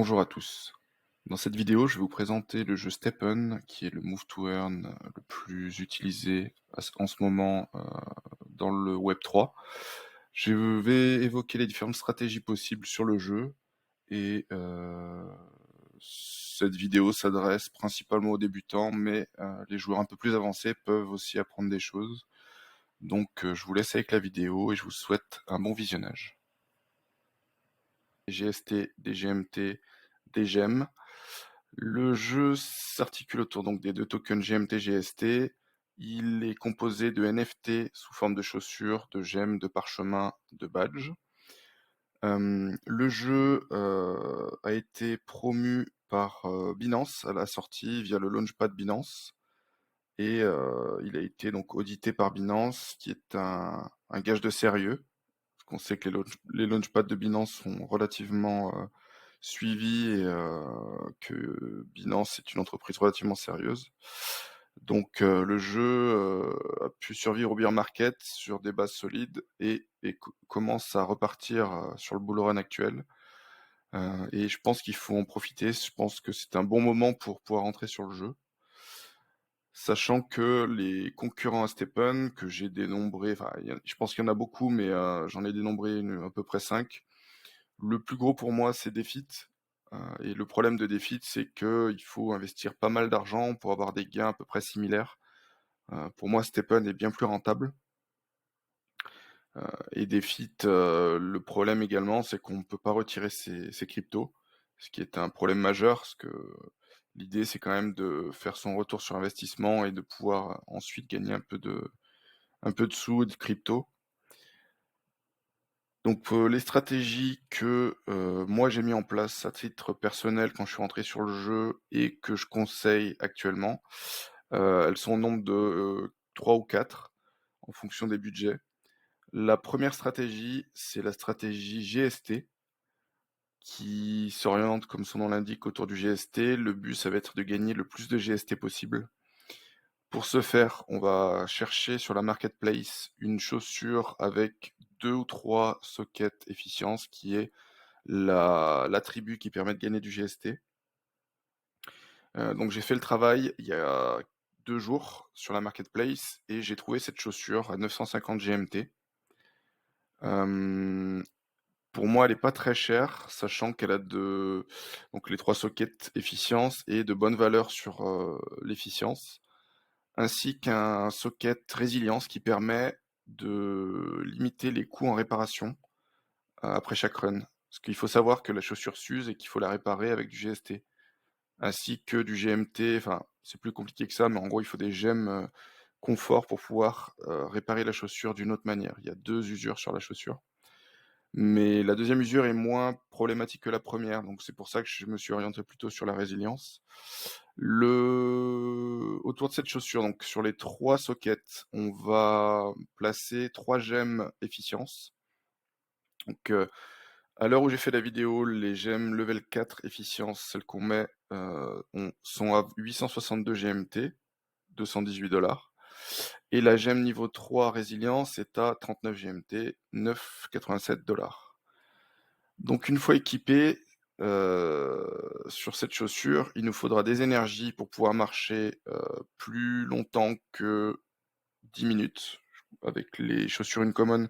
Bonjour à tous. Dans cette vidéo, je vais vous présenter le jeu Steppen, qui est le move to earn le plus utilisé en ce moment dans le Web3. Je vais évoquer les différentes stratégies possibles sur le jeu et cette vidéo s'adresse principalement aux débutants, mais les joueurs un peu plus avancés peuvent aussi apprendre des choses. Donc je vous laisse avec la vidéo et je vous souhaite un bon visionnage. GST, DGMT, DGEM. Le jeu s'articule autour donc des deux tokens GMT-GST. Il est composé de NFT sous forme de chaussures, de gemmes, de parchemins, de badges. Le jeu a été promu par Binance à la sortie via le Launchpad Binance et il a été donc audité par Binance, qui est un gage de sérieux. Parce qu'on sait que les launchpads de Binance sont relativement suivis et que Binance est une entreprise relativement sérieuse. Donc le jeu a pu survivre au bear market sur des bases solides et commence à repartir sur le bull run actuel. Et je pense qu'il faut en profiter. Je pense que c'est un bon moment pour pouvoir entrer sur le jeu. Sachant que les concurrents à Steppen, que j'ai dénombré, enfin, je pense qu'il y en a beaucoup, mais j'en ai dénombré à peu près 5. Le plus gros pour moi, c'est Defeat. Et le problème de Defeat, c'est qu'il faut investir pas mal d'argent pour avoir des gains à peu près similaires. Pour moi, Steppen est bien plus rentable. Et Defeat, le problème également, c'est qu'on ne peut pas retirer ses cryptos, ce qui est un problème majeur, parce que l'idée, c'est quand même de faire son retour sur investissement et de pouvoir ensuite gagner un peu de sous et de crypto. Donc les stratégies que moi j'ai mis en place à titre personnel quand je suis rentré sur le jeu et que je conseille actuellement, elles sont au nombre de 3 ou 4 en fonction des budgets. La première stratégie, c'est la stratégie GST qui s'oriente, comme son nom l'indique, autour du GST. Le but, ça va être de gagner le plus de GST possible. Pour ce faire, on va chercher sur la marketplace une chaussure avec 2 ou 3 sockets efficience, qui est l'attribut qui permet de gagner du GST. Donc j'ai fait le travail il y a 2 jours sur la marketplace et j'ai trouvé cette chaussure à 950 GMT. Pour moi, elle est pas très chère, sachant qu'elle a donc les 3 sockets efficience et de bonnes valeurs sur l'efficience, ainsi qu'un socket résilience qui permet de limiter les coûts en réparation après chaque run. Parce qu'il faut savoir que la chaussure s'use et qu'il faut la réparer avec du GST, ainsi que du GMT. Enfin, c'est plus compliqué que ça, mais en gros, il faut des gemmes confort pour pouvoir réparer la chaussure d'une autre manière. Il y a 2 usures sur la chaussure. Mais la deuxième usure est moins problématique que la première, donc c'est pour ça que je me suis orienté plutôt sur la résilience. Autour de cette chaussure, donc sur les 3 sockets, on va placer 3 gemmes efficience. Donc à l'heure où j'ai fait la vidéo, les gemmes level 4 efficience, celles qu'on met, sont à 862 GMT, 218 et la gemme niveau 3 résilience est à 39 GMT, 9,87 Donc une fois équipé, sur cette chaussure, il nous faudra des énergies pour pouvoir marcher, plus longtemps que 10 minutes avec les chaussures Uncommon,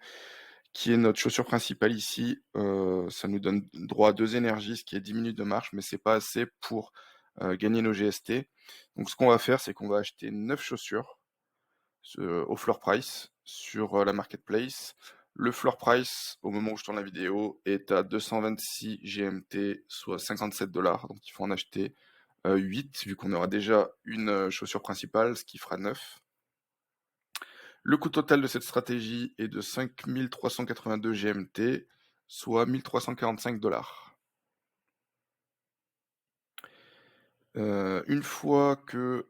qui est notre chaussure principale ici. Ça nous donne droit à 2 énergies, ce qui est 10 minutes de marche, mais c'est pas assez pour, gagner nos GST. Donc ce qu'on va faire, c'est qu'on va acheter 9 chaussures au floor price sur la marketplace. Le floor price, au moment où je tourne la vidéo, est à 226 GMT, soit 57 Donc il faut en acheter 8, vu qu'on aura déjà une chaussure principale, ce qui fera 9. Le coût total de cette stratégie est de 5382 GMT, soit 1345 Une fois que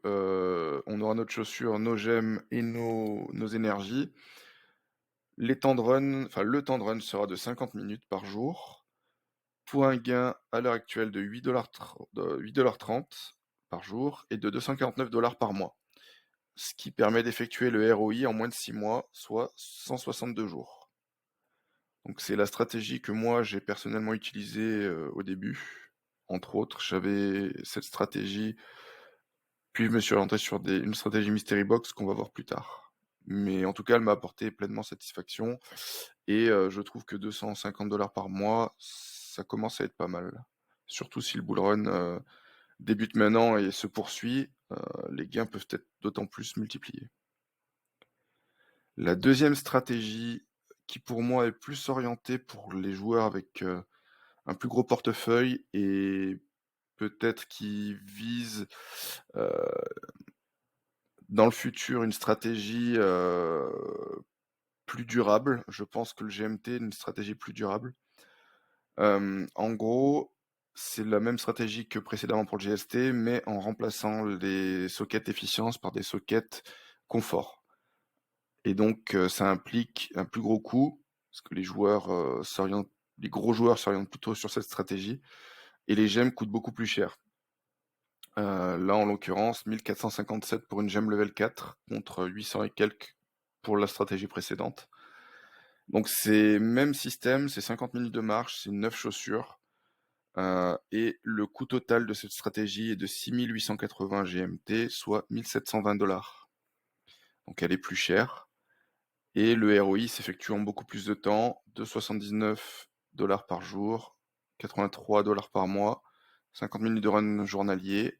on aura notre chaussure, nos gemmes et nos énergies, le temps de run sera de 50 minutes par jour, pour un gain à l'heure actuelle de 8,30 par jour et de 249 par mois, ce qui permet d'effectuer le ROI en moins de 6 mois, soit 162 jours. Donc c'est la stratégie que moi j'ai personnellement utilisée au début. entre autres. J'avais cette stratégie, puis je me suis orienté sur une stratégie mystery box qu'on va voir plus tard. Mais en tout cas, elle m'a apporté pleinement satisfaction et je trouve que 250 par mois, ça commence à être pas mal. Surtout si le bull run, débute maintenant et se poursuit, les gains peuvent être d'autant plus multipliés. La deuxième stratégie qui pour moi est plus orientée pour les joueurs avec, un plus gros portefeuille et peut-être qui visent, heu, dans le futur une stratégie, plus durable. Je pense que le GMT est une stratégie plus durable. En gros, c'est la même stratégie que précédemment pour le GST, mais en remplaçant les sockets efficience par des sockets confort. Et donc, ça implique un plus gros coût, parce que les gros joueurs s'orientent plutôt sur cette stratégie et les gemmes coûtent beaucoup plus cher. Là, en l'occurrence, 1 457 pour une gemme level 4 contre 800 et quelques pour la stratégie précédente. Donc c'est même système, c'est 50 minutes de marche, c'est 9 chaussures, et le coût total de cette stratégie est de 6 880 GMT, soit 1 720 $. Donc elle est plus chère et le ROI s'effectue en beaucoup plus de temps, de 79 $ par jour, 83 $ par mois, 50 minutes de run journalier,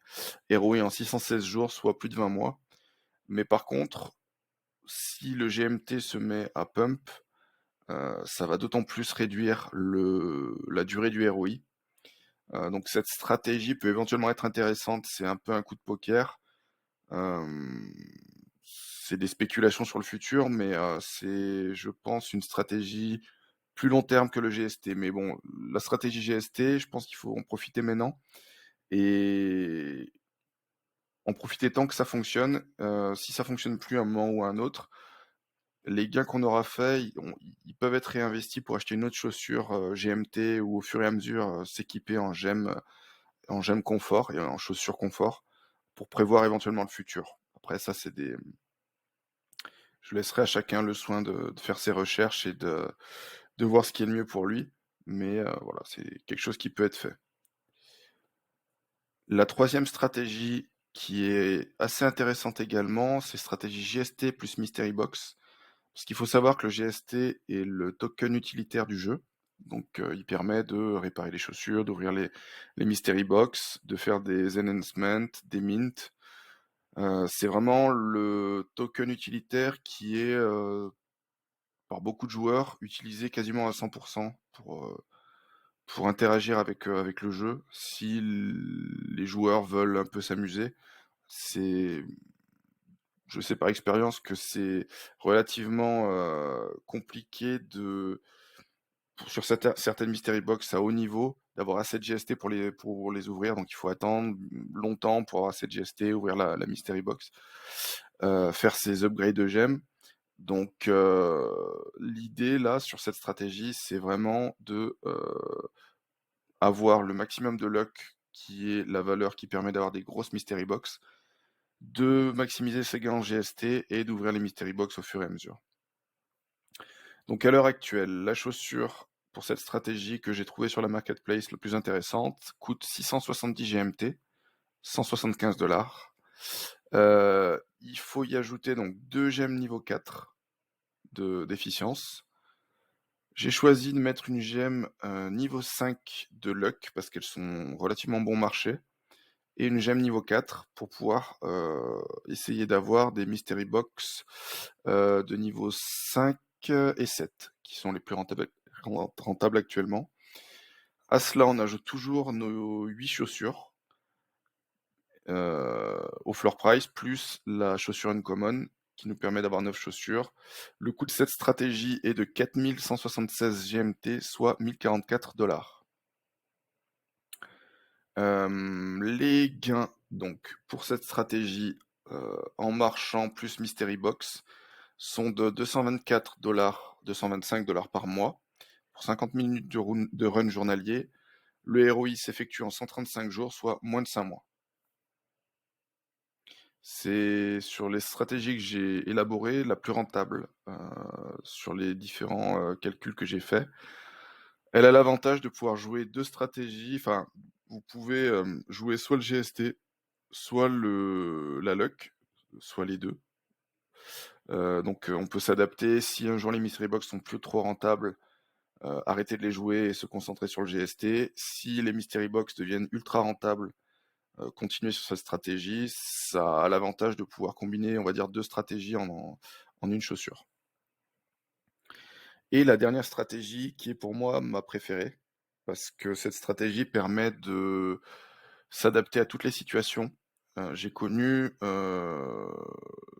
ROI en 616 jours, soit plus de 20 mois. Mais par contre, si le GMT se met à pump, ça va d'autant plus réduire la durée du ROI. Donc cette stratégie peut éventuellement être intéressante, c'est un peu un coup de poker. Hem, c'est des spéculations sur le futur, mais c'est, je pense, une stratégie plus long terme que le GST. Mais bon, la stratégie GST, je pense qu'il faut en profiter maintenant et en profiter tant que ça fonctionne. Si ça fonctionne plus à un moment ou à un autre, les gains qu'on aura faits, ils peuvent être réinvestis pour acheter une autre chaussure, GMT ou au fur et à mesure, s'équiper en gemmes confort et en chaussures confort pour prévoir éventuellement le futur. Après ça, je laisserai à chacun le soin de faire ses recherches et de voir ce qui est le mieux pour lui, mais voilà, c'est quelque chose qui peut être fait. La troisième stratégie qui est assez intéressante également, c'est stratégie GST plus Mystery Box. Parce qu'il faut savoir que le GST est le token utilitaire du jeu, donc il permet de réparer les chaussures, d'ouvrir les mystery box, de faire des enhancements, des mints. C'est vraiment le token utilitaire qui est, par beaucoup de joueurs, utilisé quasiment à 100 pour interagir avec le jeu. Si les joueurs veulent un peu s'amuser, c'est je sais par expérience que c'est relativement, compliqué sur certaines mystery box à haut niveau, d'avoir assez de GST pour les ouvrir, donc il faut attendre longtemps pour avoir assez de GST, ouvrir la mystery box, faire ses upgrades de gemmes. Donc l'idée là, sur cette stratégie, c'est vraiment de, avoir le maximum de luck, qui est la valeur qui permet d'avoir des grosses mystery box, de maximiser ses gains en GST et d'ouvrir les mystery box au fur et à mesure. Donc à l'heure actuelle, la chaussure pour cette stratégie que j'ai trouvée sur la marketplace le plus intéressante coûte 670 GMT, 175 $. Il faut y ajouter donc 2 gemmes niveau 4 d'efficience. J'ai choisi de mettre une gemme, niveau 5 de luck parce qu'elles sont relativement bon marché et une gemme niveau 4 pour pouvoir, essayer d'avoir des mystery box, de niveau 5 et 7 qui sont les plus rentables actuellement. À cela, on ajoute toujours nos 8 chaussures, au floor price plus la chaussure uncommon qui nous permet d'avoir 9 chaussures. Le coût de cette stratégie est de 4 176 GMT, soit 1 044 $. Les gains donc pour cette stratégie, en marchant plus mystery box sont de 224 $, 225 $ par mois pour 50 minutes de run journalier. Le ROI s'effectue en 135 jours, soit moins de 5 mois. C'est sur les stratégies que j'ai élaborées, la plus rentable, sur les différents, calculs que j'ai faits. Elle a l'avantage de pouvoir jouer 2 stratégies, enfin vous pouvez, jouer soit le GST, soit la luck, soit les 2. On peut s'adapter. Si un jour les mystery box sont plus trop rentables, arrêter de les jouer et se concentrer sur le GST. Si les mystery box deviennent ultra rentables, continuer sur cette stratégie. Ça a l'avantage de pouvoir combiner, on va dire, 2 stratégies en une chaussure. Et la dernière stratégie qui est pour moi ma préférée, parce que cette stratégie permet de s'adapter à toutes les situations. J'ai connu,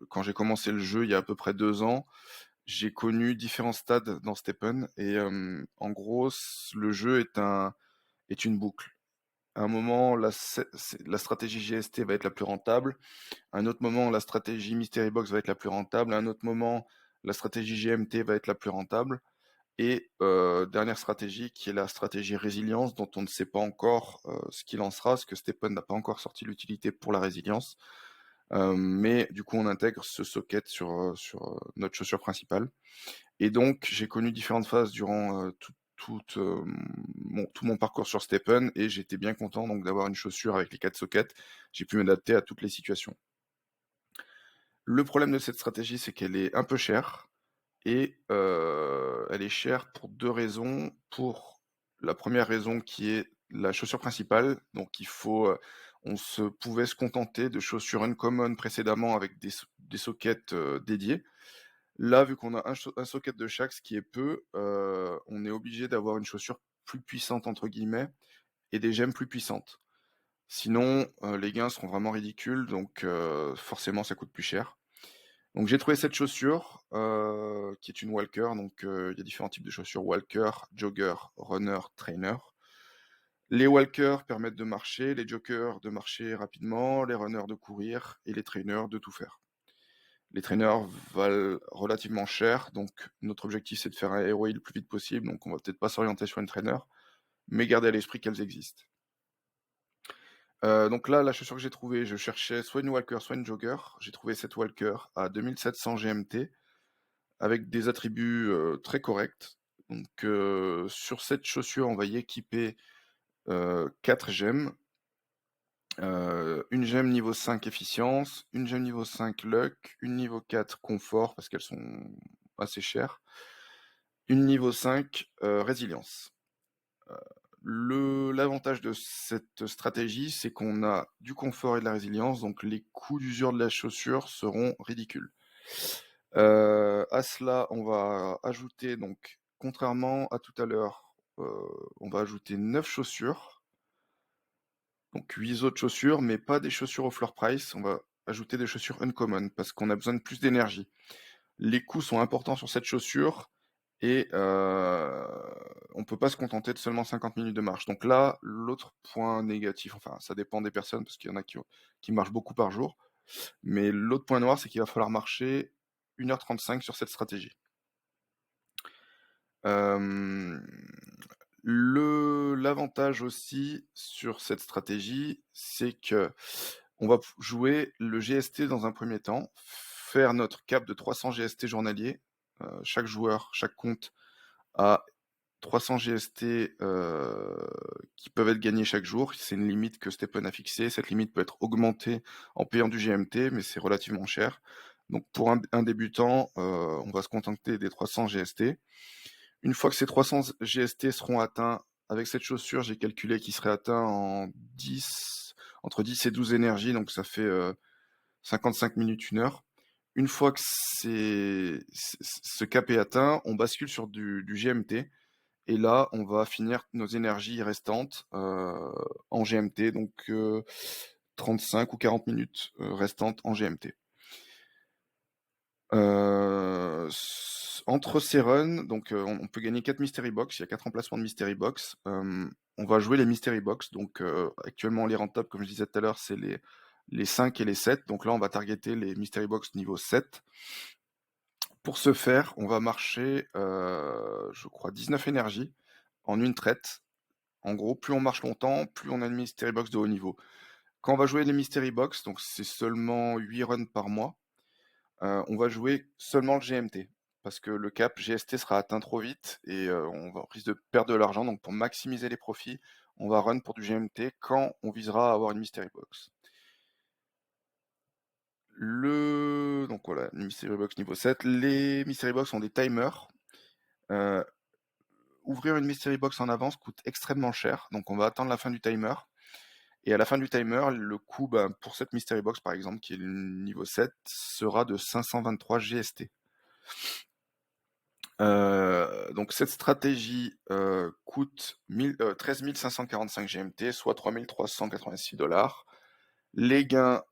quand j'ai commencé le jeu il y a à peu près 2 ans, j'ai connu différents stades dans Stephen et en gros le jeu est une boucle. À un moment, la stratégie GST va être la plus rentable. À un autre moment, la stratégie Mystery Box va être la plus rentable. À un autre moment, la stratégie GMT va être la plus rentable. Et dernière stratégie qui est la stratégie résilience, dont on ne sait pas encore ce qu'il en sera, parce que Stephen n'a pas encore sorti l'utilité pour la résilience. Mais du coup, on intègre ce socket sur notre chaussure principale. Et donc, j'ai connu différentes phases durant tout mon parcours sur Stephen, et j'étais bien content donc d'avoir une chaussure avec les 4 sockets. J'ai pu m'adapter à toutes les situations. Le problème de cette stratégie, c'est qu'elle est un peu chère. Et elle est chère pour 2 raisons. Pour la première raison qui est la chaussure principale, donc on se pouvait se contenter de chaussures uncommon précédemment avec des sockets, dédiés. Là, vu qu'on a un socket de chaque, ce qui est peu, on est obligé d'avoir une chaussure «plus puissante» entre guillemets et des gemmes plus puissantes. Sinon, les gains seront vraiment ridicules, donc forcément ça coûte plus cher. Donc j'ai trouvé cette chaussure, qui est une Walker, donc il y a différents types de chaussures: Walker, Jogger, Runner, Trainer. Les Walkers permettent de marcher, les Joggers de marcher rapidement, les Runners de courir et les Trainers de tout faire. Les Trainers valent relativement cher, donc notre objectif c'est de faire un ROI le plus vite possible, donc on va peut-être pas s'orienter sur une Trainer, mais garder à l'esprit qu'elles existent. Donc là, la chaussure que j'ai trouvée, je cherchais soit une Walker, soit une Jogger. J'ai trouvé cette Walker à 2700 GMT. Avec des attributs, très corrects. Donc, sur cette chaussure, on va y équiper, 4 gemmes. 1 gemme niveau 5 efficience, 1 gemme niveau 5 luck, une niveau 4 confort parce qu'elles sont assez chères, une niveau 5, résilience. L'avantage de cette stratégie, c'est qu'on a du confort et de la résilience, donc les coûts d'usure de la chaussure seront ridicules. À cela, on va ajouter donc, contrairement à tout à l'heure, on va ajouter 9 chaussures, donc 8 autres chaussures, mais pas des chaussures au floor price. On va ajouter des chaussures uncommon parce qu'on a besoin de plus d'énergie. Les coûts sont importants sur cette chaussure et on peut pas se contenter de seulement 50 minutes de marche. Donc là, l'autre point négatif, enfin ça dépend des personnes parce qu'il y en a qui marchent beaucoup par jour, mais l'autre point noir, c'est qu'il va falloir marcher 1h35 sur cette stratégie. Hem, l'avantage aussi sur cette stratégie, c'est qu'on va jouer le GST dans un premier temps, faire notre cap de 300 GST journaliers. Chaque joueur, chaque compte a 300 GST, qui peuvent être gagnés chaque jour. C'est une limite que Stephen a fixée. Cette limite peut être augmentée en payant du GMT, mais c'est relativement cher. Donc pour un débutant, on va se contenter des 300 GST. Une fois que ces 300 GST seront atteints, avec cette chaussure, j'ai calculé qu'ils seraient atteints entre 10 et 12 énergies, donc ça fait 55 minutes, 1 heure. Une fois que ce cap est atteint, on bascule sur du GMT, et là, on va finir nos énergies restantes en GMT, donc 35 ou 40 minutes restantes en GMT. Entre ces runs, donc on peut gagner 4 mystery box, il y a 4 emplacements de mystery box. On va jouer les mystery box, donc actuellement les rentables, comme je disais tout à l'heure, c'est les 5 et les 7. Donc là, on va targeter les mystery box niveau 7. Pour ce faire, on va marcher, je crois 19 énergies en une traite. En gros, plus on marche longtemps, plus on a une mystery box de haut niveau. Quand on va jouer les mystery box, donc c'est seulement 8 runs par mois, on va jouer seulement le GMT. parce que le cap GST sera atteint trop vite et on risque de perdre de l'argent. Donc pour maximiser les profits, on va run pour du GMT quand on visera à avoir une mystery box. Donc voilà, une mystery box niveau 7. Les mystery box ont des timers. Heu, Ouvrir une mystery box en avance coûte extrêmement cher, donc on va attendre la fin du timer. Et à la fin du timer, le coût, pour cette mystery box par exemple, qui est le niveau 7, sera de 523 GST. Donc cette stratégie coûte 13 545 GMT, soit 3 386 $. Les gains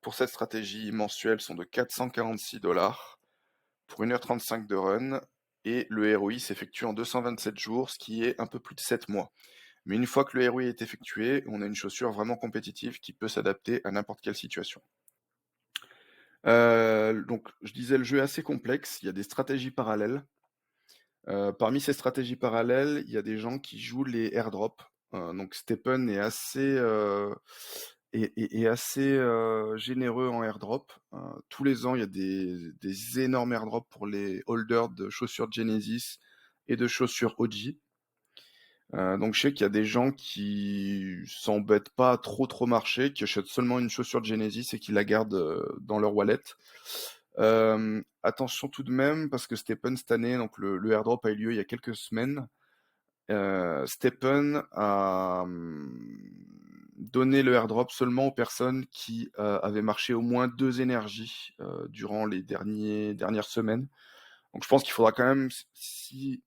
pour cette stratégie mensuelle sont de 446 $ pour 1h35 de run, et le ROI s'effectue en 227 jours, ce qui est un peu plus de 7 mois. Mais une fois que le ROI est effectué, on a une chaussure vraiment compétitive qui peut s'adapter à n'importe quelle situation. Donc je disais, le jeu est assez complexe, il y a des stratégies parallèles. Parmi ces stratégies parallèles, il y a des gens qui jouent les airdrops. Donc Stephen est assez, est assez généreux en airdrop. Tous les ans, il y a des énormes airdrops pour les holders de chaussures Genesis et de chaussures OG. Donc je sais qu'il y a des gens qui s'embêtent pas à trop marcher, qui achètent seulement une chaussure de Genesis et qui la gardent dans leur wallet. Attention tout de même, parce que Stephen cette année, donc le airdrop a eu lieu il y a quelques semaines. Stephen a donné le airdrop seulement aux personnes qui avaient marché au moins 2 énergies durant les dernières semaines. Donc je pense qu'il faudra quand même, si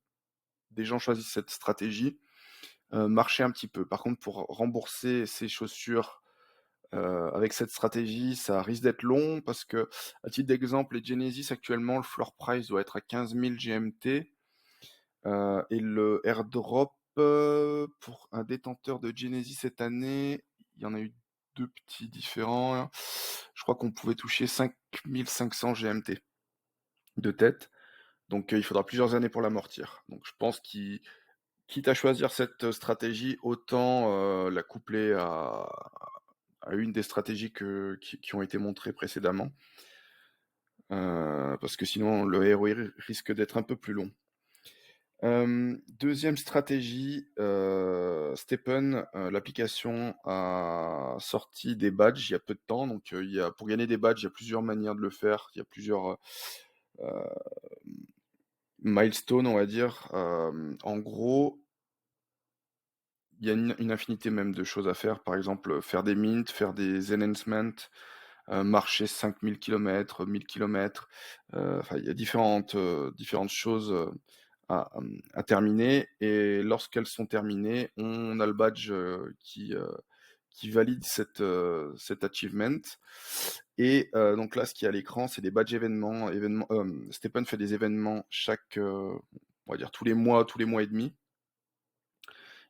des gens choisissent cette stratégie, marcher un petit peu. Par contre, pour rembourser ses chaussures avec cette stratégie, ça risque d'être long parce que, à titre d'exemple, les Genesis actuellement, le floor price doit être à 15 000 GMT et le airdrop pour un détenteur de Genesis cette année, il y en a eu 2 petits différents, hein. Je crois qu'on pouvait toucher 5 500 GMT de tête, donc il faudra plusieurs années pour l'amortir. Donc je pense qu'il quitte à choisir cette stratégie, autant la coupler à une des stratégies qui ont été montrées précédemment, parce que sinon le ROI risque d'être un peu plus long. Deuxième stratégie, Stephen, l'application a sorti des badges il y a peu de temps. Donc pour gagner des badges, il y a plusieurs manières de le faire. Il y a plusieurs milestones, on va dire. En gros, il y a une infinité même de choses à faire. Par exemple, faire des mints, faire des enhancements, marcher 5000 km, 1000 km. Enfin, il y a différentes choses à terminer. Et lorsqu'elles sont terminées, on a le badge qui valide cet achievement. Et donc là, ce qui est à l'écran, c'est des badges événements. Stephen fait des événements on va dire tous les mois et demi.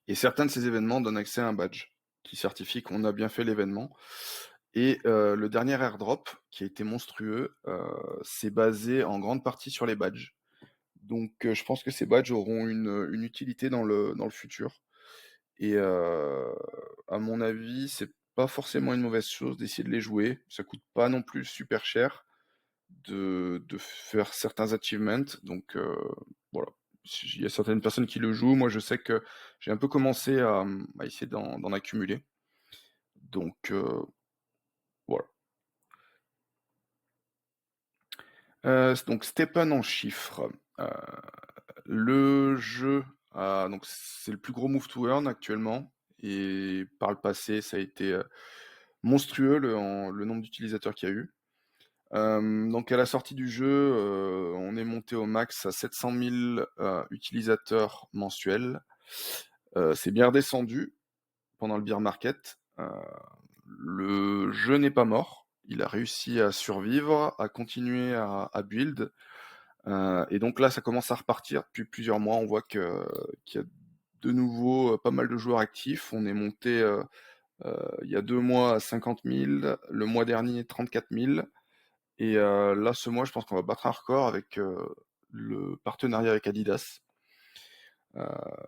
Et certains de ces événements donnent accès à un badge qui certifie qu'on a bien fait l'événement. Et le dernier airdrop, qui a été monstrueux, s'est basé en grande partie sur les badges. Donc je pense que ces badges auront une utilité dans le futur. Et à mon avis, c'est pas forcément une mauvaise chose d'essayer de les jouer. Ça coûte pas non plus super cher de faire certains achievements. Donc voilà. Il y a certaines personnes qui le jouent. Moi, je sais que j'ai un peu commencé à essayer d'en accumuler. Donc voilà. Donc Stephen en chiffres. Heu, le jeu donc c'est le plus gros move to earn actuellement, et par le passé, ça a été monstrueux le nombre d'utilisateurs qu'il y a eu. Donc à la sortie du jeu, on est monté au max à 700 000 utilisateurs mensuels. C'est bien redescendu pendant le bear market. Le jeu n'est pas mort. Il a réussi à survivre, à continuer à build. Et donc là, ça commence à repartir depuis plusieurs mois. On voit qu'il y a de nouveau pas mal de joueurs actifs. On est monté il y a 2 mois à 50 000, le mois dernier 34 000. Et là, ce mois, je pense qu'on va battre un record avec le partenariat avec Adidas.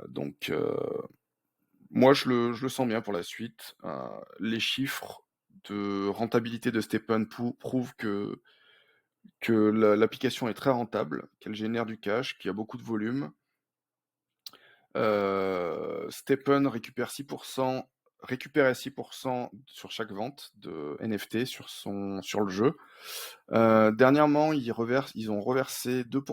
Donc moi, je le sens bien pour la suite. Les chiffres de rentabilité de Stephen prouvent que que l'application est très rentable, qu'elle génère du cash, qu'il y a beaucoup de volume. Stepn récupérait 6 sur chaque vente de NFT sur le jeu. Dernièrement, ils ont reversé 2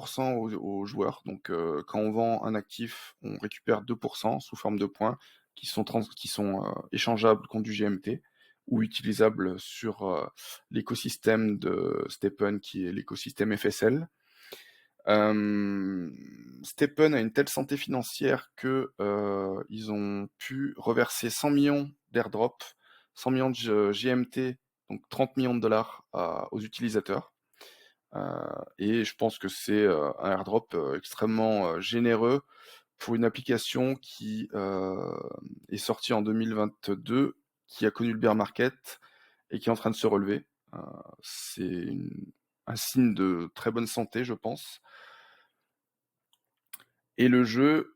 aux joueurs. Donc, quand on vend un actif, on récupère 2 sous forme de points qui sont échangeables contre du GMT ou utilisables sur, l'écosystème de Stepn qui est l'écosystème FSL. Stepn a une telle santé financière que ils ont pu reverser 100 millions d'airdrop, 100 millions de GMT, donc 30 millions de dollars aux utilisateurs. Et je pense que c'est un airdrop extrêmement généreux pour une application qui est sortie en 2022, qui a connu le bear market et qui est en train de se relever. Euh, un signe de très bonne santé, je pense. Et le jeu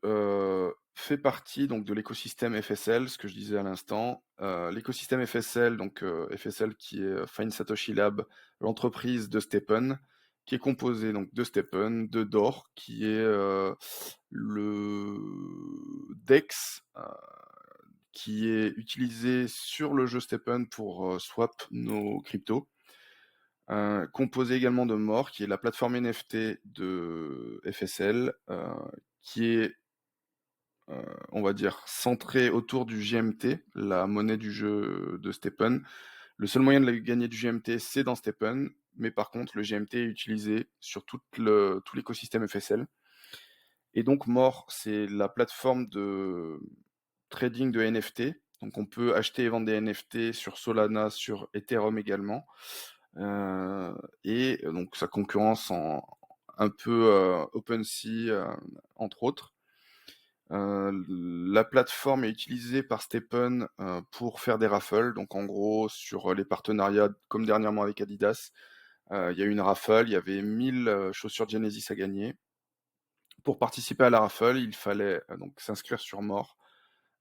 fait partie donc de l'écosystème FSL, ce que je disais à l'instant. L'écosystème FSL, donc FSL qui est Find Satoshi Lab, l'entreprise de Stepn, qui est composée donc de Stepn, de Dor, qui est le DEX qui est utilisé sur le jeu Stepn pour swap nos cryptos. Composé également de More, qui est la plateforme NFT de FSL, qui est on va dire, centré autour du GMT, la monnaie du jeu de Stepn. Le seul moyen de gagner du GMT, c'est dans Stepn, mais par contre, le GMT est utilisé sur tout l'écosystème FSL. Et donc, More, c'est la plateforme de trading de NFT. Donc, on peut acheter et vendre des NFT sur Solana, sur Ethereum également. Et donc, ça concurrence un peu OpenSea, entre autres. La plateforme est utilisée par Stepn pour faire des raffles. Donc en gros, sur les partenariats, comme dernièrement avec Adidas, il y a eu une raffle, il y avait 1000 chaussures Genesis à gagner. Pour participer à la raffle, il fallait donc s'inscrire sur More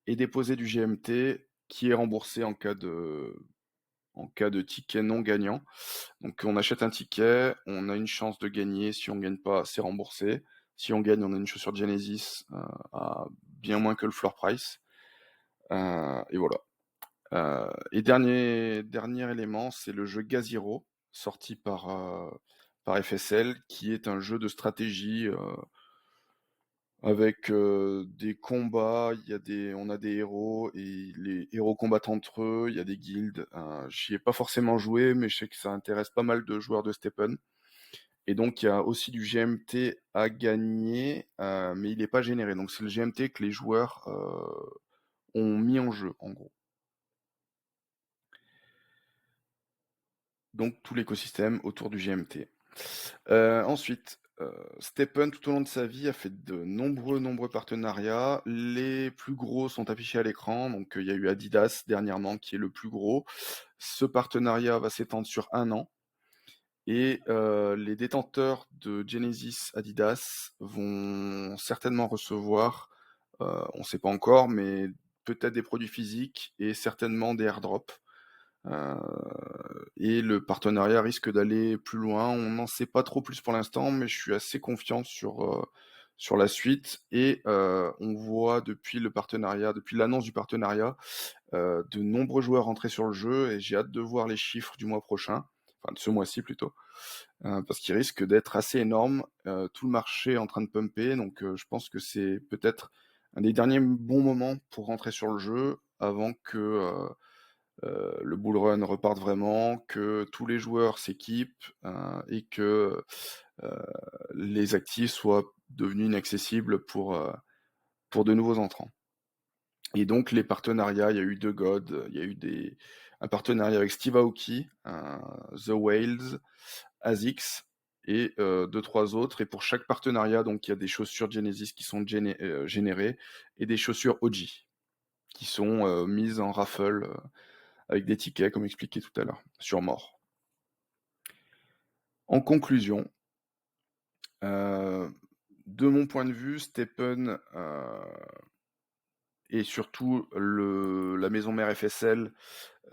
et déposer du GMT qui est remboursé en cas de ticket non gagnant. Donc on achète un ticket, on a une chance de gagner. Si on gagne pas, c'est remboursé. Si on gagne, on a une chaussure Genesis à bien moins que le floor price. Et voilà. Et dernier élément, c'est le jeu Gazero, sorti par FSL, qui est un jeu de stratégie avec des combats. On a des héros et les héros combattent entre eux. Il y a des guildes. J'y ai pas forcément joué, mais je sais que ça intéresse pas mal de joueurs de Stepn. Et donc il y a aussi du GMT à gagner, mais il n'est pas généré. Donc c'est le GMT que les joueurs ont mis en jeu, en gros. Donc tout l'écosystème autour du GMT. Ensuite, Stepn, tout au long de sa vie, a fait de nombreux partenariats. Les plus gros sont affichés à l'écran. Donc il y a eu Adidas dernièrement qui est le plus gros. Ce partenariat va s'étendre sur 1 an. Et les détenteurs de Genesis Adidas vont certainement recevoir, on ne sait pas encore, mais peut-être des produits physiques et certainement des airdrops. Euh, et le partenariat risque d'aller plus loin. On n'en sait pas trop plus pour l'instant, mais je suis assez confiant sur la suite. Et on voit depuis l'annonce du partenariat, de nombreux joueurs entrer sur le jeu et j'ai hâte de voir les chiffres du mois prochain, enfin de ce mois-ci plutôt, parce qu'il risque d'être assez énorme. Tout le marché est en train de pumper, donc je pense que c'est peut-être un des derniers bons moments pour rentrer sur le jeu avant que le bull run reparte vraiment, que tous les joueurs s'équipent et que euh, les actifs soient devenus inaccessibles pour de nouveaux entrants. Et donc les partenariats, il y a eu The God, il y a eu un partenariat avec Steve Aoki, The Whales, ASICS et deux, trois autres. Et pour chaque partenariat, donc il y a des chaussures Genesis qui sont générées et des chaussures OG qui sont mises en raffle avec des tickets, comme expliqué tout à l'heure, sur mort. En conclusion, de mon point de vue, Stepn et surtout la maison mère FSL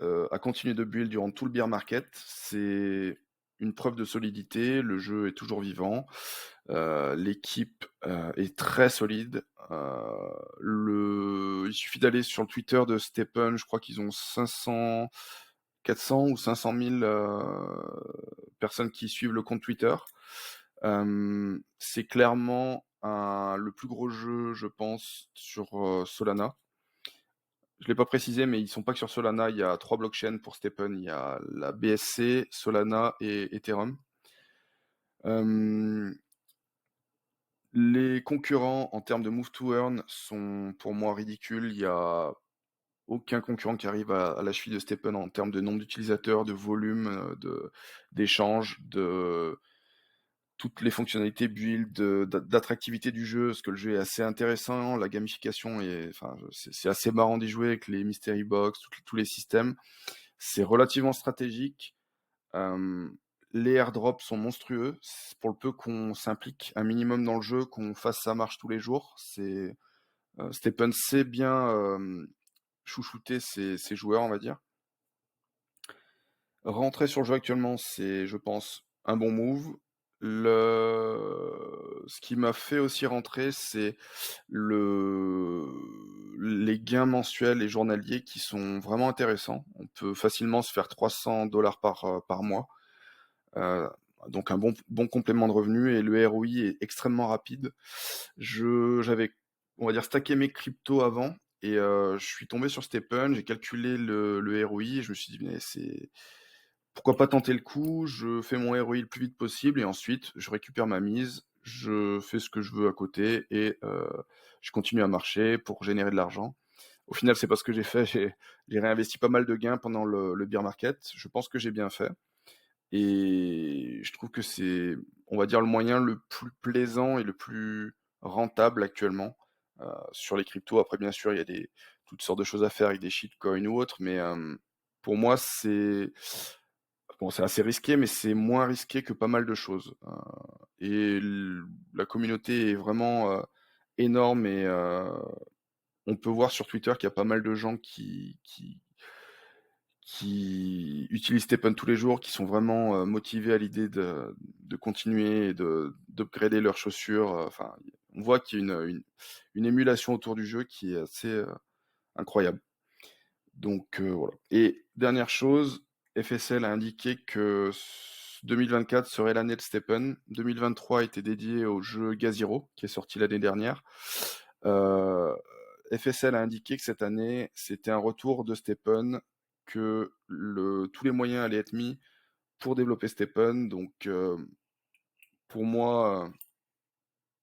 a continué de build durant tout le bear market. C'est une preuve de solidité, le jeu est toujours vivant, l'équipe, est très solide, il suffit d'aller sur le Twitter de Stephen, je crois qu'ils ont 400 ou 500 000, personnes qui suivent le compte Twitter. C'est clairement le plus gros jeu, je pense, sur, Solana. Je l'ai pas précisé, mais ils sont pas que sur Solana, il y a 3 blockchains pour Stephen. Il y a la BSC, Solana et Ethereum. Hem, les concurrents en termes de move to earn sont pour moi ridicules. Il y a aucun concurrent qui arrive à la cheville de Stephen en termes de nombre d'utilisateurs, de volume, d'échanges, de toutes les fonctionnalités build, d'attractivité du jeu, parce que le jeu est assez intéressant, la gamification est enfin, c'est assez marrant d'y jouer avec les mystery box, tous les systèmes. C'est relativement stratégique. Hem, les airdrops sont monstrueux. Pour le peu qu'on s'implique un minimum dans le jeu, qu'on fasse sa marche tous les jours, Stephen sait bien, chouchouter ses joueurs, on va dire. Rentrer sur le jeu actuellement, c'est, je pense, un bon move. Ce qui m'a fait aussi rentrer, c'est les gains mensuels et journaliers qui sont vraiment intéressants. On peut facilement se faire 300 par mois. Heu, donc un bon complément de revenus et le ROI est extrêmement rapide. J'avais, on va dire, stacké mes cryptos avant et je suis tombé sur Stephen, j'ai calculé le ROI et je me suis dit: «Mais c'est pourquoi pas tenter le coup?» Je fais mon ROI le plus vite possible et ensuite je récupère ma mise, je fais ce que je veux à côté et je continue à marcher pour générer de l'argent. Au final, c'est pas ce que j'ai fait, j'ai réinvesti pas mal de gains pendant le bear market. Je pense que j'ai bien fait. Et je trouve que c'est, on va dire, le moyen le plus plaisant et le plus rentable actuellement, sur les cryptos. Après, bien sûr, il y a toutes sortes de choses à faire avec des shitcoins ou autres, mais pour moi, c'est bon, c'est assez risqué, mais c'est moins risqué que pas mal de choses, et la communauté est vraiment, énorme et on peut voir sur Twitter qu'il y a pas mal de gens qui utilisent Stephen tous les jours, qui sont vraiment, motivés à l'idée de continuer et d'upgrader leurs chaussures, enfin, on voit qu'il y a une émulation autour du jeu qui est assez, incroyable. Donc voilà, et dernière chose, FSL a indiqué que 2024 serait l'année de Stephen. 2023 était dédié au jeu Gazero, qui est sorti l'année dernière. Heu, FSL a indiqué que cette année, c'était un retour de Stephen, que tous les moyens allaient être mis pour développer Stephen. Donc pour moi,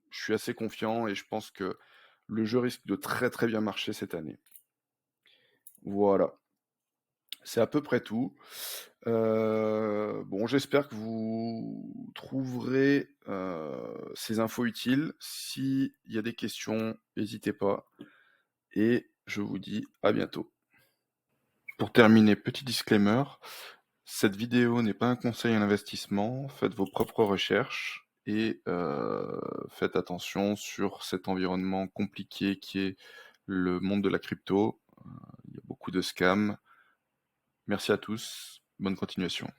je suis assez confiant et je pense que le jeu risque de très, très bien marcher cette année. Voilà, c'est à peu près tout. Bon, j'espère que vous trouverez, ces infos utiles. S'il y a des questions, n'hésitez pas et je vous dis à bientôt. Pour terminer, petit disclaimer, cette vidéo n'est pas un conseil en investissement, faites vos propres recherches et faites attention sur cet environnement compliqué qui est le monde de la crypto. Il y a beaucoup de scams. Merci à tous, bonne continuation.